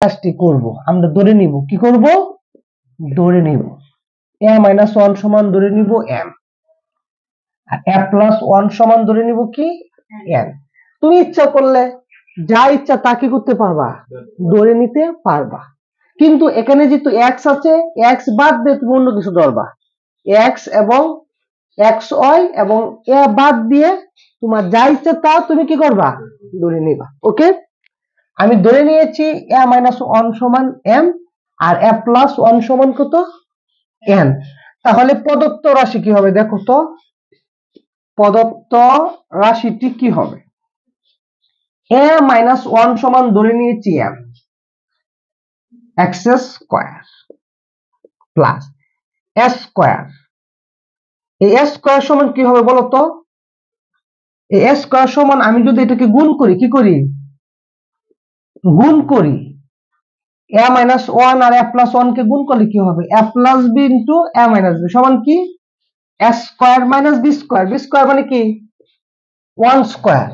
কাজটি করব, আমরা ধরে নিব, কি করব, ধরে নিব a মাইনাস 1 সমান ধরে নিব m, আর a প্লাস 1 সমান ধরে নিব কি n। তুমি ইচ্ছা করলে যা ইচ্ছা তা কি করতে পারবা, ধরে নিতে পারবা, কিন্তু এখানে যেহেতু x আছে, x বাদ দিয়ে তুমি অন্য কিছু ধরবা, x এবং xy এবং a বাদ দিয়ে তোমার যা ইচ্ছা তা তুমি কি করবা, ধরে নিবা। ওকে, আমি ধরে নিয়েছি a মাইনাস 1 সমান m আর a প্লাস 1 সমান কত, n। তাহলে প্রদত্ত রাশি কি হবে দেখো তো, প্রদত্ত রাশিটি কি হবে, a মাইনাস 1 সমান ধরে নিয়েছি m x square plus s square, এই s স্কয়ার সমান কি হবে বলো তো, এই s স্কয়ার সমান আমি যদি এটাকে গুণ করি, কি করি, গুণ করি a মাইনাস 1 আর a প্লাস 1 কে গুণ করলে কি হবে, a plus b into a minus b সমান কি a square minus b square, b square মানে কি 1 স্কয়ার,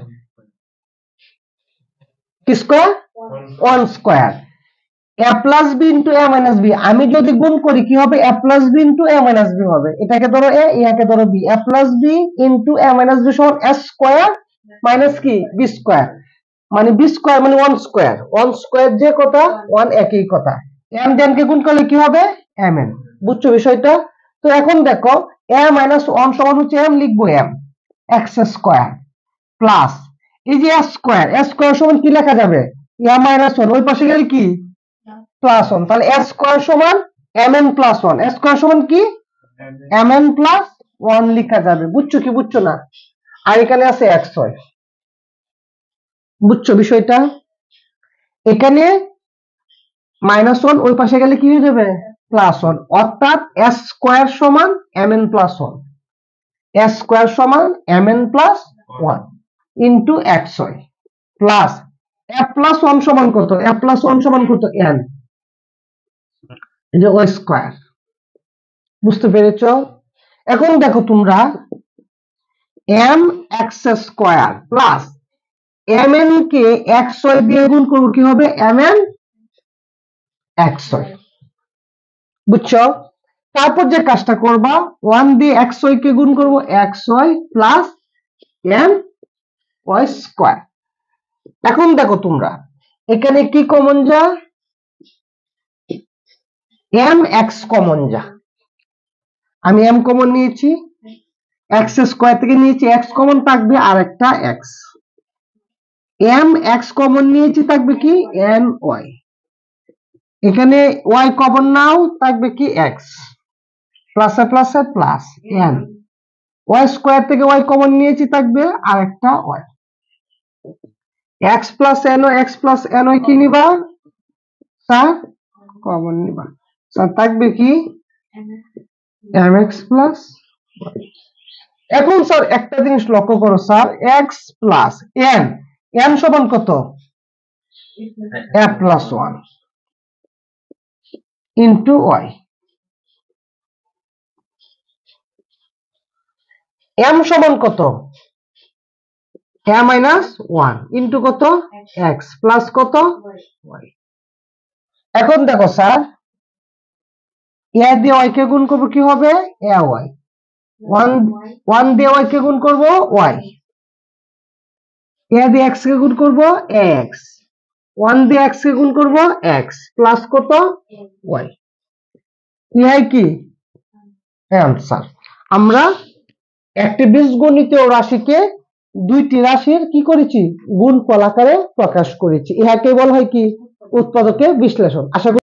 কি square 1 square, a plus b into a minus b, আমি যদি গুণ করি কি হবে, a plus b into a minus b হবে, এটাকে ধরো a, এটাকে ধরো b, a plus b into a minus b সমান a স্কয়ার মাইনাস কি b স্কয়ার, মানে b স্কয়ার মানে 1 স্কয়ার, 1 স্কয়ার যে কথা 1 একই কথা, m দেন কে গুণ করলে কি হবে mn। বুঝছো বিষয়টা? তো এখন দেখো a মাইনাস 1 সমান হচ্ছে m, লিখবো m x স্কয়ার প্লাস এই যে s স্কয়ার, s স্কয়ার সমান কি লেখা যাবে, a মাইনাস 1 ওই পাশে গেলে কি প্লাস 1, তাহলে s স্কয়ার সমান mn প্লাস 1, s স্কয়ার সমান কি mn প্লাস 1 লেখা যাবে। বুঝছো কি বুঝছো না? আর এখানে আছে xy, বুঝছো বিষয়টা? এখানে মাইনাস 1 ওই পাশে গেলে কি হয়ে যাবে প্লাস 1, অর্থাৎ s স্কয়ার সমান mn প্লাস 1, s স্কয়ার সমান mn plus 1 into xy plus a plus 1 সমান কত, a প্লাস 1 সমান কত n, এই যে y স্কয়ার। বুঝতে পেরেছো? এখন দেখো তোমরা m x square plus mn কে xy দিয়ে গুণ করব, কি হবে mn xy। বুঝছো? তারপর যে কাজটা করবা 1 দিয়ে xy কে গুণ করব, xy plus m y square. এখন দেখো তোমরা এখানে কি কমন যা, m x কমন যা, আমি m কমন নিয়েছি, x স্কয়ার থেকে নিয়েছি x কমন, থাকবে আর একটা x, m x কমন নিয়েছি, থাকবে কি n y, এখানে y কমন নাও, থাকবে কি x প্লাসে প্লাসে প্লাস n, y স্কয়ার থেকে y কমন নিয়েছি, থাকবে আর একটা y, x plus ny, x plus ny কি নিবা স্যার, কমন নিবা স্যার, থাকবে কি mx প্লাস y। এখন স্যার একটা জিনিস লক্ষ্য করো sir, x plus n, n সমান কত a plus 1 into y, m সমান কত a মাইনাস 1 ইন্টু কত x প্লাস কত y। এখন দেখো স্যার a দিয়ে y কে গুণ করবো, কি হবে ay, 1 দিয়ে y কে গুণ করবো y, a দিয়ে x কে গুণ করবো x, 1 দিয়ে x কে গুণ করবো x প্লাস কত y, ইহাই কি অ্যান্সার। আমরা একটি বীজগণিতীয় রাশিকে দুইটি রাশির কি করেছি, গুণফল আকারে প্রকাশ করেছি, ইহাকে বলা হয় কি উৎপাদকের বিশ্লেষণ। আশা